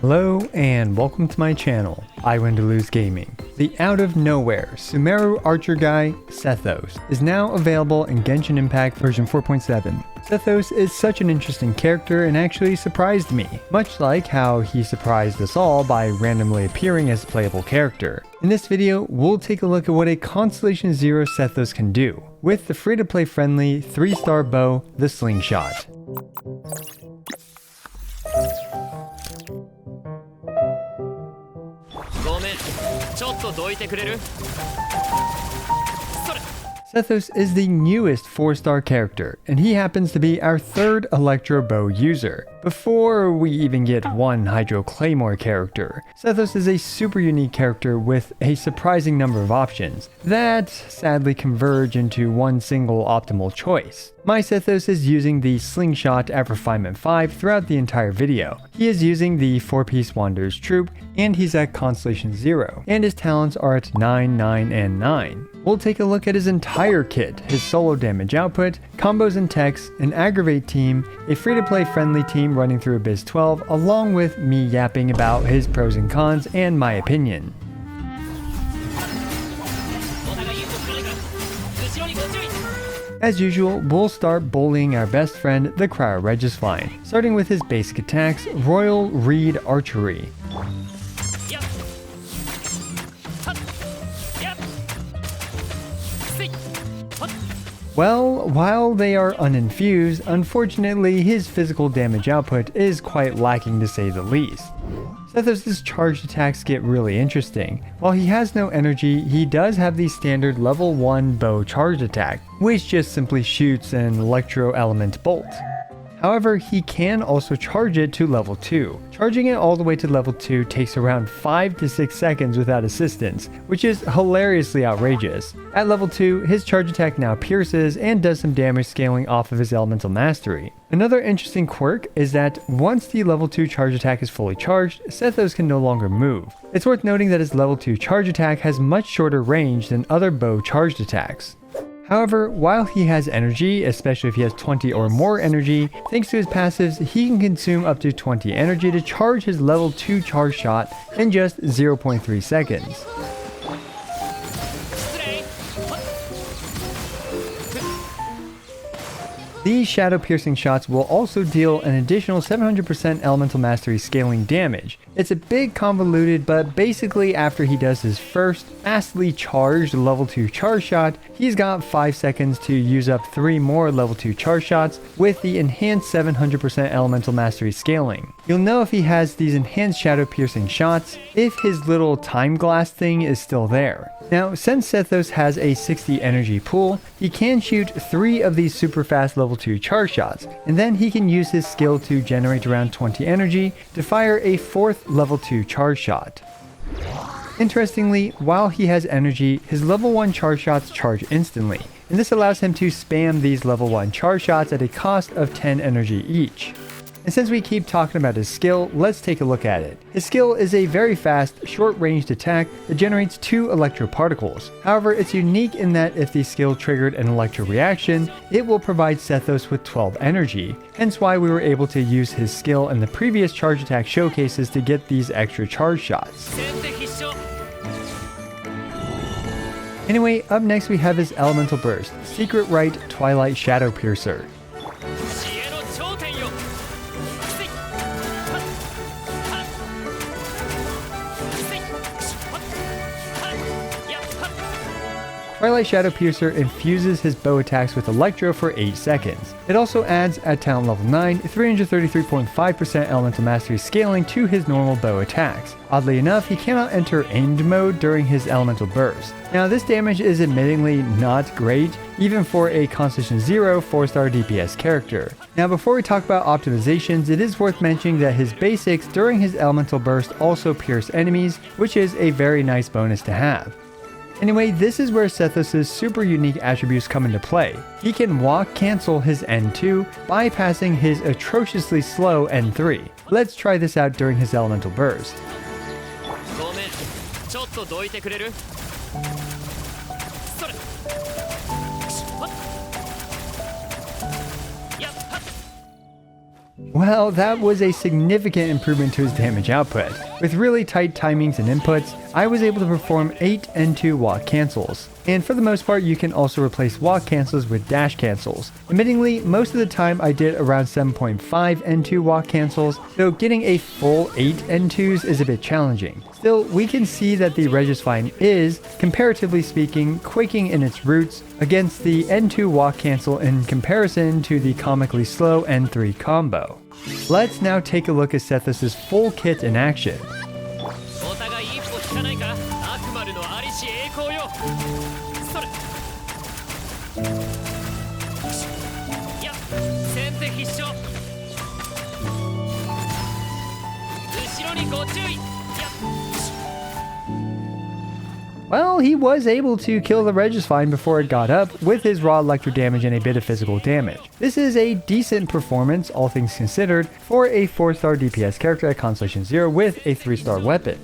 Hello and welcome to my channel, I Win to Lose Gaming. The out of nowhere Sumeru archer guy, Sethos, is now available in Genshin Impact version 4.7. Sethos is such an interesting character and actually surprised me, much like how he surprised us all by randomly appearing as a playable character. In this video, we'll take a look at what a Constellation Zero Sethos can do, with the free-to-play friendly 3-star bow, the Slingshot. Sethos is the newest 4-star character, and he happens to be our third electro bow user, before we even get one Hydro Claymore character. Sethos is a super unique character with a surprising number of options, that sadly converge into one single optimal choice. My Sethos is using the Slingshot at Refinement 5 throughout the entire video. He is using the 4-piece Wanderer's Troop, and he's at Constellation 0, and his talents are at 9, 9, and 9. We'll take a look at his entire kit, his solo damage output, combos and techs, an Aggravate team, a free-to-play friendly team running through Abyss 12, along with me yapping about his pros and cons and my opinion. As usual, we'll start bullying our best friend, the Regisvine, starting with his basic attacks, Royal Reed Archery. Well, while they are uninfused, unfortunately his physical damage output is quite lacking to say the least. Sethos' charged attacks get really interesting. While he has no energy, he does have the standard level 1 bow charged attack, which just simply shoots an electro element bolt. However, he can also charge it to level 2. Charging it all the way to level 2 takes around 5 to 6 seconds without assistance, which is hilariously outrageous. At level 2, his charge attack now pierces and does some damage scaling off of his elemental mastery. Another interesting quirk is that once the level 2 charge attack is fully charged, Sethos can no longer move. It's worth noting that his level 2 charge attack has much shorter range than other bow charged attacks. However, while he has energy, especially if he has 20 or more energy, thanks to his passives, he can consume up to 20 energy to charge his level 2 charge shot in just 0.3 seconds. These shadow piercing shots will also deal an additional 700% elemental mastery scaling damage. It's a bit convoluted, but basically after he does his first fastly charged level 2 charge shot, he's got 5 seconds to use up 3 more level 2 charge shots with the enhanced 700% elemental mastery scaling. You'll know if he has these enhanced shadow piercing shots if his little time glass thing is still there. Now, since Sethos has a 60 energy pool, he can shoot 3 of these super fast level 2 charge shots, and then he can use his skill to generate around 20 energy to fire a 4th level 2 charge shot. Interestingly, while he has energy, his level 1 charge shots charge instantly, and this allows him to spam these level 1 charge shots at a cost of 10 energy each. And since we keep talking about his skill, let's take a look at it. His skill is a very fast, short-ranged attack that generates 2 electro particles. However, it's unique in that if the skill triggered an electro reaction, it will provide Sethos with 12 energy, hence why we were able to use his skill in the previous charge attack showcases to get these extra charge shots. Anyway, up next we have his Elemental Burst, Secret Rite Twilight Shadow Piercer. Twilight Shadow Piercer infuses his bow attacks with Electro for 8 seconds. It also adds, at talent level 9, 333.5% elemental mastery scaling to his normal bow attacks. Oddly enough, he cannot enter aimed mode during his elemental burst. Now, this damage is admittingly not great, even for a Constellation 0 4-star DPS character. Now, before we talk about optimizations, it is worth mentioning that his basics during his elemental burst also pierce enemies, which is a very nice bonus to have. Anyway, this is where Sethos' super unique attributes come into play. He can walk cancel his N2, bypassing his atrociously slow N3. Let's try this out during his elemental burst. Well, that was a significant improvement to his damage output. With really tight timings and inputs, I was able to perform 8 N2 walk cancels. And for the most part, you can also replace walk cancels with dash cancels. Admittingly, most of the time I did around 7.5 N2 walk cancels, so getting a full 8 N2s is a bit challenging. Still, we can see that the Regisvine is, comparatively speaking, quaking in its roots against the N2 walk cancel in comparison to the comically slow N3 combo. Let's now take a look at Sethos' full kit in action. Well, he was able to kill the Regisvine before it got up with his raw electro damage and a bit of physical damage. This is a decent performance, all things considered, for a 4-star DPS character at Constellation 0 with a 3-star weapon.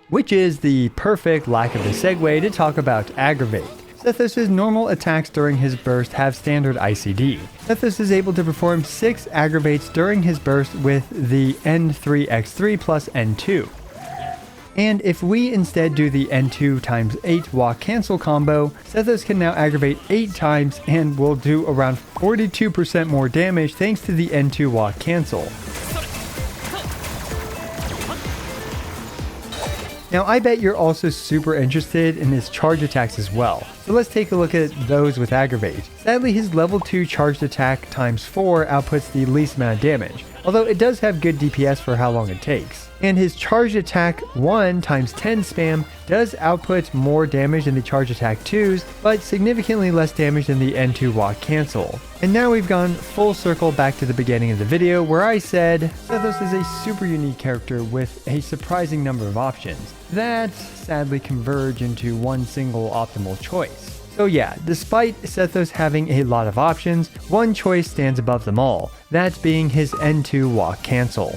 Which is the perfect lack of a segue to talk about Aggravate. Sethos' normal attacks during his burst have standard ICD. Sethos is able to perform 6 aggravates during his burst with the N3x3 plus N2. And if we instead do the N2 times 8 walk cancel combo, Sethos can now aggravate 8 times and will do around 42% more damage thanks to the N2 walk cancel. Now I bet you're also super interested in his charge attacks as well, so let's take a look at those with Aggravate. Sadly, his level 2 charged attack times 4 outputs the least amount of damage, although it does have good DPS for how long it takes. And his charged attack 1 times 10 spam does output more damage than the charge attack 2s, but significantly less damage than the N2 walk cancel. And now we've gone full circle back to the beginning of the video where I said Sethos is a super unique character with a surprising number of options that sadly converge into one single optimal choice. So yeah, despite Sethos having a lot of options, one choice stands above them all, that being his N2 walk cancel.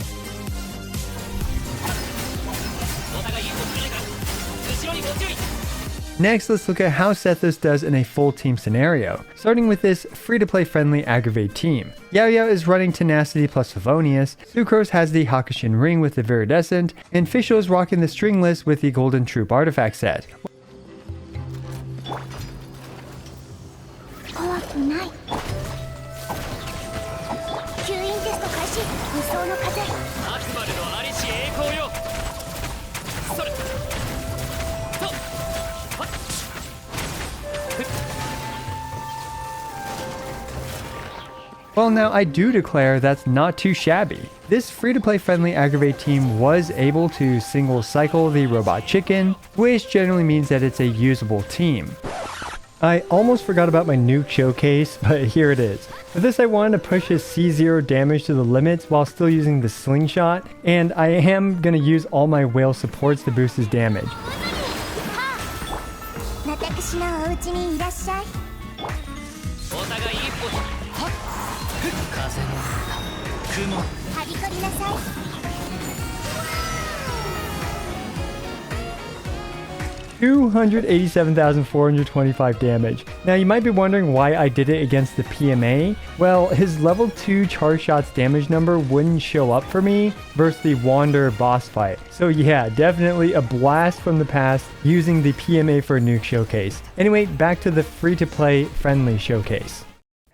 Next, let's look at how Sethos does in a full team scenario, starting with this free-to-play friendly Aggravate team. Yao Yao is running Tenacity plus Favonius, Sucrose has the Hakushin Ring with the Viridescent, and Fischl is rocking the Stringless with the Golden Troop artifact set. Well, now I do declare that's not too shabby. This free-to-play friendly Aggravate team was able to single cycle the Robot Chicken, which generally means that it's a usable team. I almost forgot about my Nuke showcase, but here it is. For this I wanted to push his C0 damage to the limits while still using the slingshot, and I am going to use all my whale supports to boost his damage. $287,425 damage. Now you might be wondering why I did it against the PMA. Well, his level 2 charge shots damage number wouldn't show up for me versus the Wander boss fight. So yeah, definitely a blast from the past using the PMA for Nuke showcase. Anyway, back to the free-to-play friendly showcase.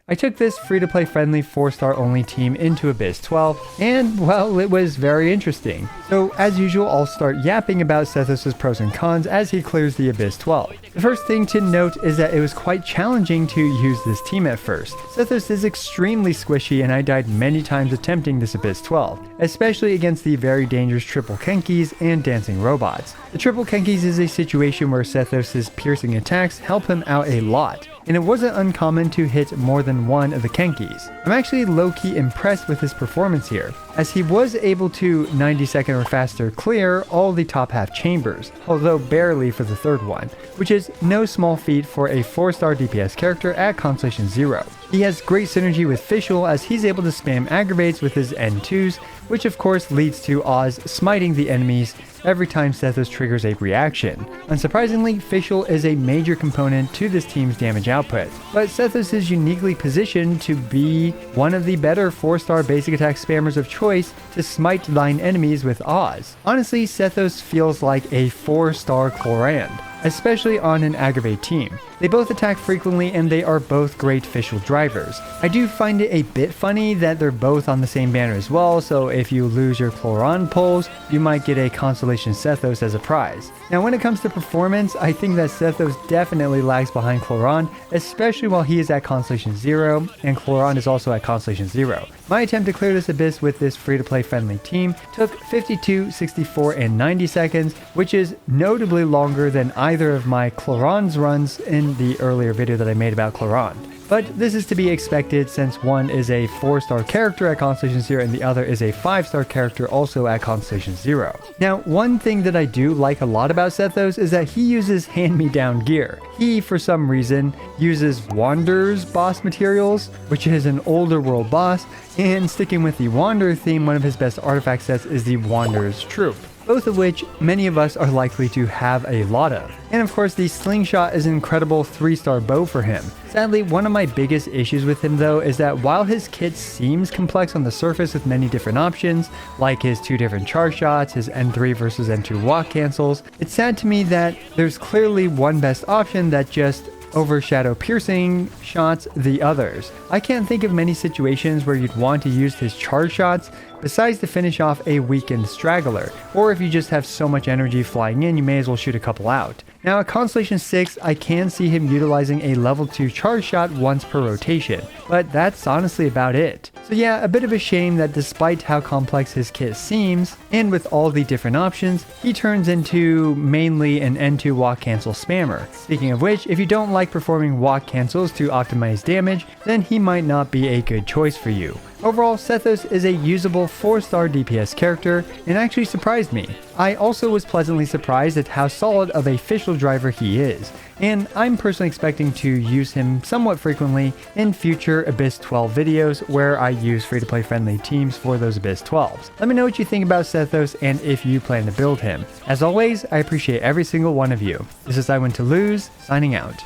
I took this free-to-play friendly 4-star only team into Abyss 12, and well, it was very interesting. So as usual, I'll start yapping about Sethos' pros and cons as he clears the Abyss 12. The first thing to note is that it was quite challenging to use this team at first. Sethos is extremely squishy and I died many times attempting this Abyss 12, especially against the very dangerous triple Kenkis and dancing robots. The triple Kenkis is a situation where Sethos' piercing attacks help him out a lot, and it wasn't uncommon to hit more than one of the Kenkis. I'm actually low-key impressed with his performance here, as he was able to 90-second or faster clear all the top half chambers, although barely for the third one, which is no small feat for a 4-star DPS character at Constellation 0. He has great synergy with Fischl as he's able to spam aggravates with his N2s, which of course leads to Oz smiting the enemies every time Sethos triggers a reaction. Unsurprisingly, Fischl is a major component to this team's damage output, but Sethos is uniquely positioned to be one of the better 4-star basic attack spammers of choice to smite line enemies with Oz. Honestly, Sethos feels like a 4-star Chlorand, especially on an Aggravate team. They both attack frequently and they are both great Fischl drivers. I do find it a bit funny that they're both on the same banner as well, so if you lose your Chlorand pulls, you might get a Constellation Sethos as a prize. Now when it comes to performance, I think that Sethos definitely lags behind Chlorand, especially while he is at Constellation 0 and Chlorand is also at Constellation 0. My attempt to clear this abyss with this free-to-play friendly team took 52, 64, and 90 seconds, which is notably longer than either of my Chlorand's runs in the earlier video that I made about Chlorand. But this is to be expected since one is a 4-star character at Constellation 0 and the other is a 5-star character also at Constellation 0. Now, one thing that I do like a lot about Sethos is that he uses hand-me-down gear. He, for some reason, uses Wanderer's boss materials, which is an older world boss, and sticking with the Wanderer theme, one of his best artifact sets is the Wanderer's Troop, both of which many of us are likely to have a lot of. And of course, the Slingshot is an incredible 3-star bow for him. Sadly, one of my biggest issues with him though is that while his kit seems complex on the surface with many different options, like his 2 different charge shots, his N3 versus N2 walk cancels, it's sad to me that there's clearly one best option that just overshadow piercing shots the others. I can't think of many situations where you'd want to use his charge shots besides to finish off a weakened straggler, or if you just have so much energy flying in, you may as well shoot a couple out. Now at Constellation 6, I can see him utilizing a level 2 charge shot once per rotation, but that's honestly about it. So yeah, a bit of a shame that despite how complex his kit seems, and with all the different options, he turns into mainly an N2 walk cancel spammer. Speaking of which, if you don't like performing walk cancels to optimize damage, then he might not be a good choice for you. Overall, Sethos is a usable 4-star DPS character and actually surprised me. I also was pleasantly surprised at how solid of a Fischl driver he is, and I'm personally expecting to use him somewhat frequently in future Abyss 12 videos where I use free-to-play friendly teams for those Abyss 12s. Let me know what you think about Sethos and if you plan to build him. As always, I appreciate every single one of you. This is I Win to Lose, signing out.